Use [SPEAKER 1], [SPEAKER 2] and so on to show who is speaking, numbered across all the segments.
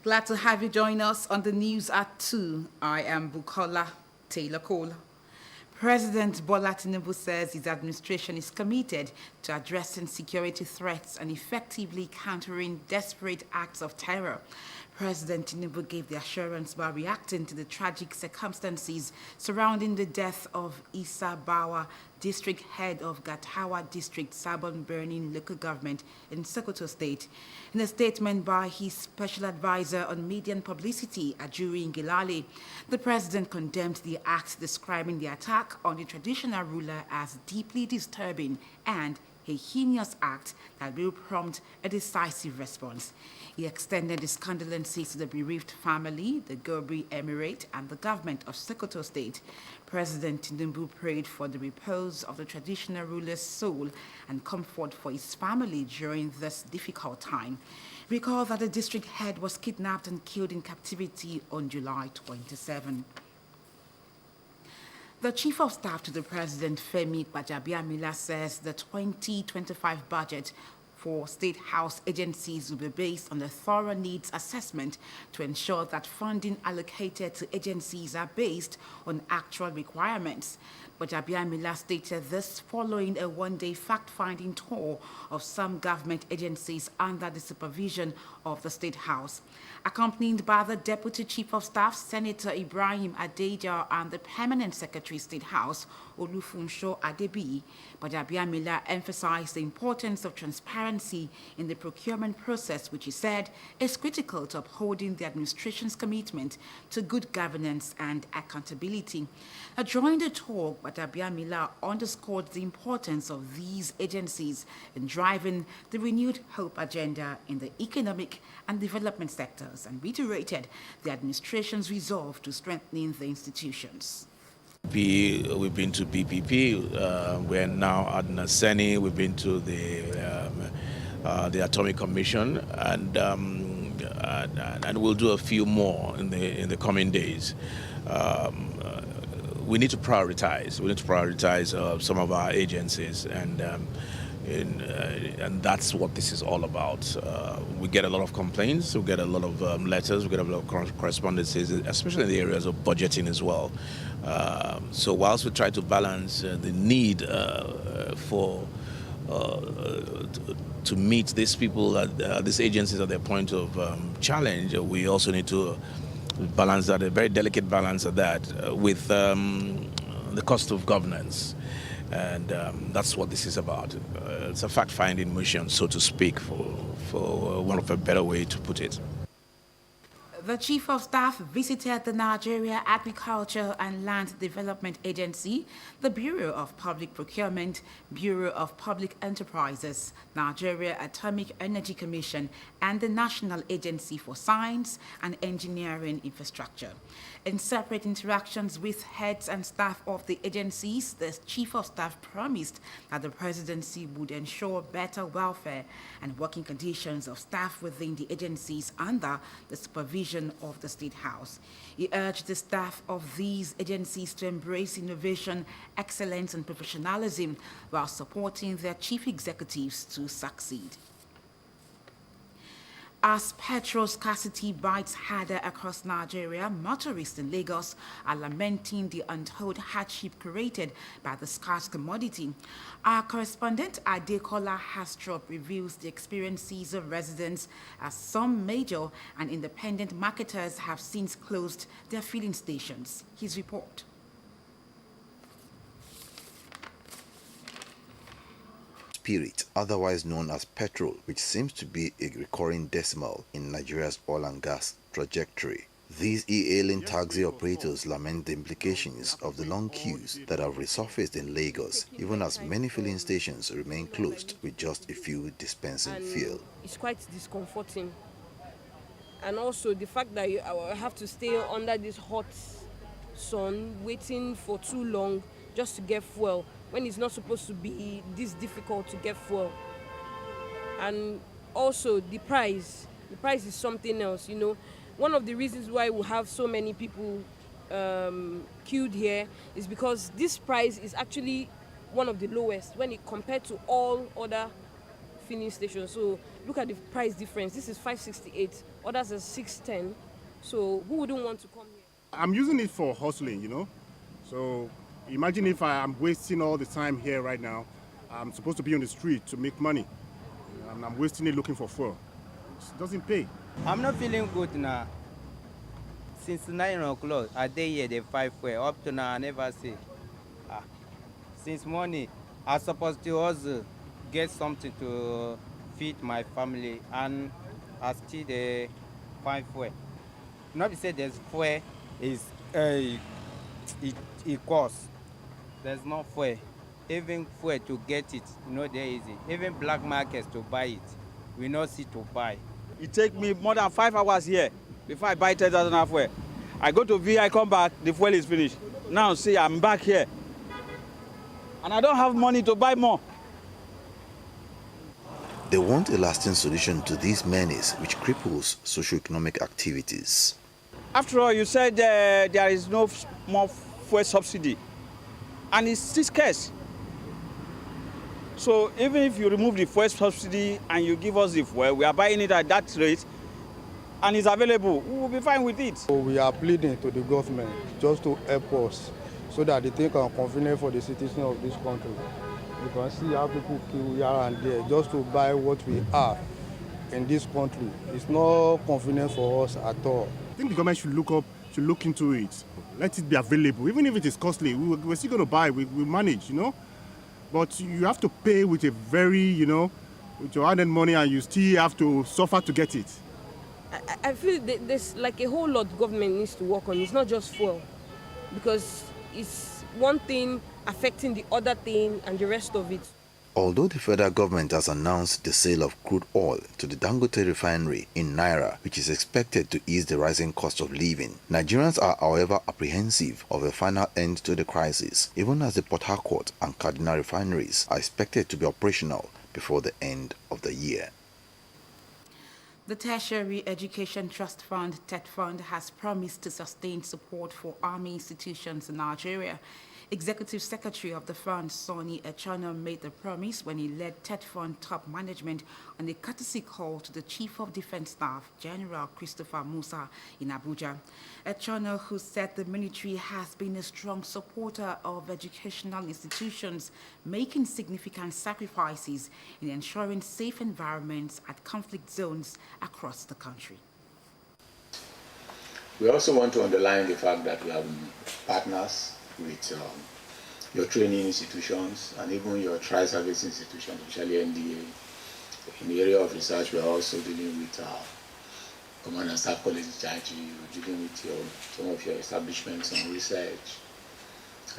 [SPEAKER 1] Glad to have you join us on the news at 2. I am Bukola Taylor Cole. President Bola Tinubu says his administration is committed to addressing security threats and effectively countering desperate acts of terror. President Tinubu gave the assurance by reacting to the tragic circumstances surrounding the death of Issa Bawa, district head of Gatawa District, Sabon Burning local government in Sokoto State. In a statement by his special advisor on media and publicity, Ajuri Ngilale, the president condemned the act, describing the attack on the traditional ruler as deeply disturbing and a heinous act that will prompt a decisive response. He extended his condolences to the bereaved family, the Gobri Emirate, and the government of Sokoto State. President Tinubu prayed for the repose of the traditional ruler's soul and comfort for his family during this difficult time. Recall that the district head was kidnapped and killed in captivity on July 27. The Chief of Staff to the President, Femi Gbajabiamila, says the 2025 budget for State House agencies will be based on a thorough needs assessment to ensure that funding allocated to agencies are based on actual requirements. Gbajabiamila stated this following a one-day fact-finding tour of some government agencies under the supervision of the State House. Accompanied by the Deputy Chief of Staff, Senator Ibrahim Adeja, and the Permanent Secretary, State House, Olufunsho Adebi, Gbajabiamila emphasized the importance of transparency in the procurement process, which he said is critical to upholding the administration's commitment to good governance and accountability. During the talk, Gbajabiamila underscored the importance of these agencies in driving the renewed hope agenda in the economic and development sectors and reiterated the administration's resolve to strengthening the institutions.
[SPEAKER 2] We've been to PPP, we're now at NASENI, we've been to the Atomic Commission, and we'll do a few more in the coming days. We need to prioritize. We need to prioritize some of our agencies, and that's what this is all about. We get a lot of complaints, we get a lot of letters, we get a lot of correspondences, especially in the areas of budgeting as well. So whilst we try to balance the need to meet these people, these agencies at their point of challenge, we also need to balance that, a very delicate balance of that, with the cost of governance. And that's what this is about. It's a fact-finding mission, so to speak, for one of a better way to put it.
[SPEAKER 1] The Chief of Staff visited the Nigeria Agriculture and Land Development Agency, the Bureau of Public Procurement, Bureau of Public Enterprises, Nigeria Atomic Energy Commission, and the National Agency for Science and Engineering Infrastructure. In separate interactions with heads and staff of the agencies, the Chief of Staff promised that the presidency would ensure better welfare and working conditions of staff within the agencies under the supervision of the State House. He urged the staff of these agencies to embrace innovation, excellence, and professionalism while supporting their chief executives to succeed. As petrol scarcity bites harder across Nigeria, motorists in Lagos are lamenting the untold hardship created by the scarce commodity. Our correspondent Adekola Hastrop reveals the experiences of residents as some major and independent marketers have since closed their filling stations. His report.
[SPEAKER 3] Spirit, otherwise known as petrol, which seems to be a recurring decimal in Nigeria's oil and gas trajectory. These e-hailing taxi operators lament the implications of the long queues that have resurfaced in Lagos, even as many filling stations remain closed with just a few dispensing fuel.
[SPEAKER 4] It's quite discomforting. And also the fact that I have to stay under this hot sun, waiting for too long just to get fuel, when it's not supposed to be this difficult to get fuel. And also the price is something else, you know. One of the reasons why we have so many people queued here is because this price is actually one of the lowest when it compared to all other filling station. So look at the price difference. This is 568, others are 610. So who wouldn't want to come here?
[SPEAKER 5] I'm using it for hustling, you know. So imagine if I'm wasting all the time here right now. I'm supposed to be on the street to make money, and I'm wasting it looking for fuel. It doesn't pay.
[SPEAKER 6] I'm not feeling good now. Since 9 o'clock, a day here, the 5 way. Up to now, I never see. Since morning, I supposed to also get something to feed my family, and I still the 5 way. Not to say there's fuel is it costs. There's no fuel. Even fuel to get it, they're easy. Even black markets to buy it, we not see to buy.
[SPEAKER 7] It take me more than 5 hours here before I buy 10,000 of fuel. I go to VI, come back, the fuel is finished. Now see, I'm back here. And I don't have money to buy more.
[SPEAKER 3] They want a lasting solution to this menace which cripples socio-economic activities.
[SPEAKER 7] After all, you said there is no more fuel subsidy. And it's still scarce. So even if you remove the fuel subsidy and you give us the fuel, we are buying it at that rate, and it's available, we will be fine with it.
[SPEAKER 8] So we are pleading to the government just to help us so that the thing can convenient for the citizens of this country. You can see how people kill here and there just to buy what we have in this country. It's not convenient for us at all.
[SPEAKER 5] I think the government should look into it. Let it be available. Even if it is costly, we're still going to buy, we manage, you know. But you have to pay with a very, with your earned money, and you still have to suffer to get it.
[SPEAKER 4] I feel there's like a whole lot government needs to work on. It's not just fuel, because it's one thing affecting the other thing and the rest of it.
[SPEAKER 3] Although the federal government has announced the sale of crude oil to the Dangote refinery in Naira, which is expected to ease the rising cost of living, Nigerians are, however, apprehensive of a final end to the crisis, even as the Port Harcourt and Kaduna refineries are expected to be operational before the end of the year.
[SPEAKER 1] The Tertiary Education Trust Fund, TET Fund, has promised to sustain support for army institutions in Nigeria. Executive Secretary of the fund, Sonny Echano, made the promise when he led TET Fund top management on a courtesy call to the Chief of Defense Staff, General Christopher Musa, in Abuja. Echano, who said the military has been a strong supporter of educational institutions, making significant sacrifices in ensuring safe environments at conflict zones across the country.
[SPEAKER 9] We also want to underline the fact that we have partners with your training institutions and even your tri-service institutions, especially NDA. In the area of research, we are also dealing with Command and Staff College Charge. We're dealing with some of your establishments on research.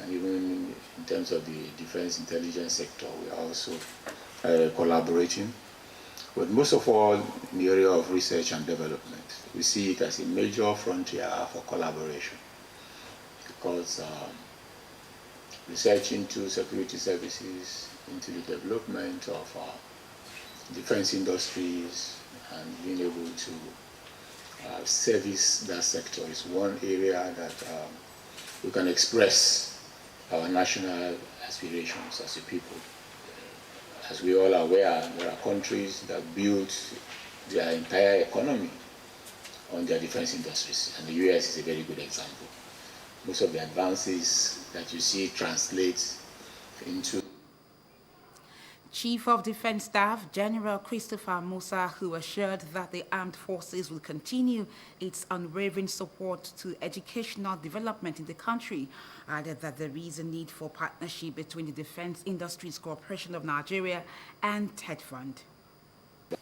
[SPEAKER 9] And even in terms of the defense intelligence sector, we are also collaborating. But most of all, in the area of research and development, we see it as a major frontier for collaboration, because research into security services, into the development of defense industries, and being able to service that sector is one area that we can express our national aspirations as a people. As we all are aware, there are countries that build their entire economy on their defense industries, and the US is a very good example. Most of the advances that you see translate into.
[SPEAKER 1] Chief of Defense Staff General Christopher Musa, who assured that the armed forces will continue its unwavering support to educational development in the country, added that there is a need for partnership between the Defense Industries Corporation of Nigeria and TET Fund.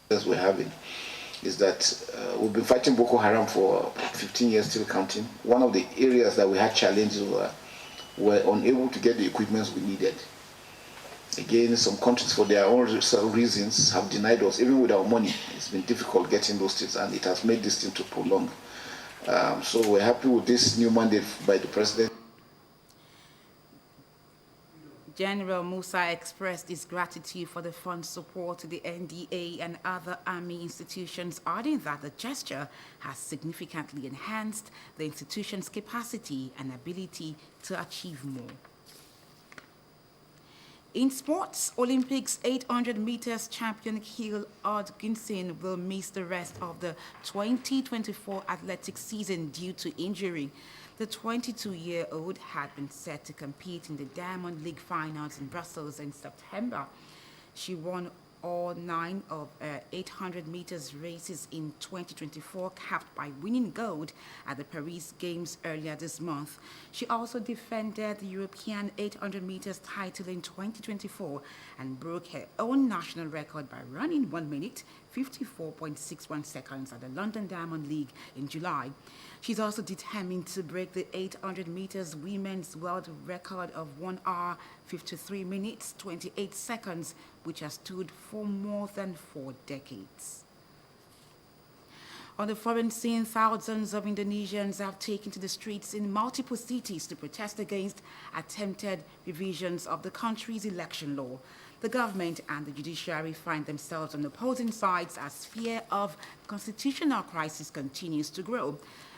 [SPEAKER 10] As we're having is that we've been fighting Boko Haram for 15 years, still counting. One of the areas that we had challenges were unable to get the equipment we needed. Again, some countries, for their own reasons, have denied us, even with our money. It's been difficult getting those things, and it has made this thing to prolong. So we're happy with this new mandate by the president.
[SPEAKER 1] General Musa expressed his gratitude for the fund's support to the NDA and other army institutions, adding that the gesture has significantly enhanced the institution's capacity and ability to achieve more. In sports, Olympics 800 meters champion Kiel Odginson will miss the rest of the 2024 athletics season due to injury. The 22-year-old had been set to compete in the Diamond League finals in Brussels in September. She won all 9 of 800 meters races in 2024, capped by winning gold at the Paris Games earlier this month. She also defended the European 800 meters title in 2024 and broke her own national record by running 1 minute, 54.61 seconds at the London Diamond League in July. She's also determined to break the 800 meters women's world record of 1 hour, 53 minutes, 28 seconds, which has stood for more than 4 decades. On the foreign scene, thousands of Indonesians have taken to the streets in multiple cities to protest against attempted revisions of the country's election law. The government and the judiciary find themselves on opposing sides as fear of constitutional crisis continues to grow.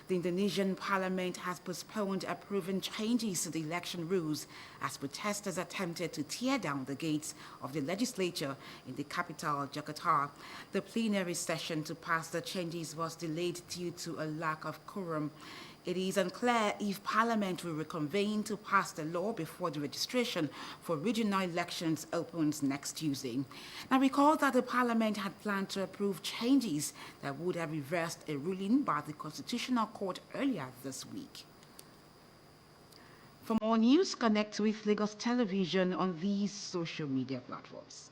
[SPEAKER 1] The Indonesian parliament has postponed approving changes to the election rules as protesters attempted to tear down the gates of the legislature in the capital, Jakarta. The plenary session to pass the changes was delayed due to a lack of quorum. It is unclear if Parliament will reconvene to pass the law before the registration for regional elections opens next Tuesday. Now, recall that the Parliament had planned to approve changes that would have reversed a ruling by the Constitutional Court earlier this week. For more news, connect with Lagos Television on these social media platforms.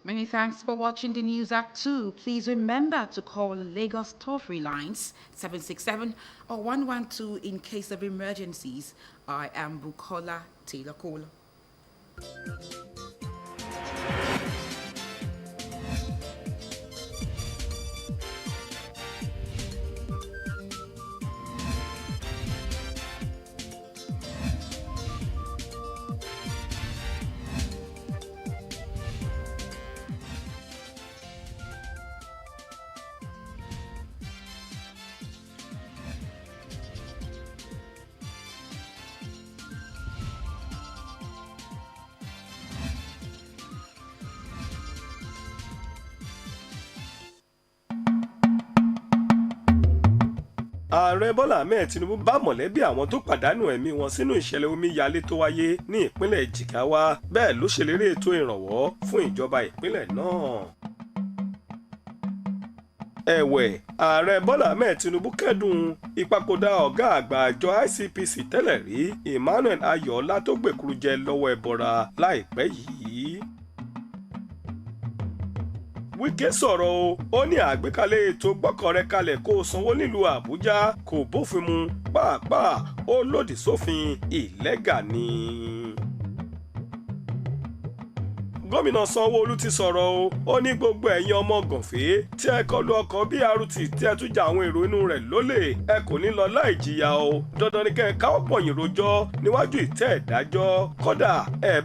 [SPEAKER 1] Many thanks for watching the news at 2. Please remember to call Lagos toll-free lines 767 or 112 in case of emergencies. I am Bukola Taylor-Cole.
[SPEAKER 11] Ààrẹ Bọ́lá Ahmed Tinubu bá mọ̀lẹ́bí àwọn tó pàdánù ẹ̀mí wọn sínú ìṣẹ̀lẹ̀ omíyalé tó wáyé ní ìpínlẹ̀ Jigawa, bẹ́ẹ̀ ló ṣèlérí ètò ìrànwọ́ fún ìjọba ìpínlẹ̀ náà. Ẹ̀wẹ̀, Ààrẹ Bọ́lá Ahmed Tinubu kẹ́dùn ìpapòdà ọ̀gá àgbà àjọ ICPC tẹ́lẹ̀ rí Emmanuel Ayọ̀ọ́lá tó gbèkúrú jẹ lọ́wọ́ ẹbọra láìpẹ́ yìí. Wike sọ̀rọ̀ ó ní àgbékalẹ̀ ètò gbọ́kànrẹ́ kalẹ̀ kó sanwó nílùú Àbújá kò bófin mu pàápàá ó lòdì sófin ìlẹ́gà ni. Gómìnà Sanwó-Olú ti sọ̀rọ̀ ó ní gbogbo ẹ̀yin ọmọ gànfẹ́ tí ẹ kọlu ọkọ̀ BRT tí ẹ tún ja àwọn èrò inú rẹ̀ lólè ẹ kò ní lọ láì jìyà o dandan ni kẹ́ ẹ káwọ́ pọ̀nyìn rojọ́ níwájú ìtẹ́ ìdájọ́ kódà ẹ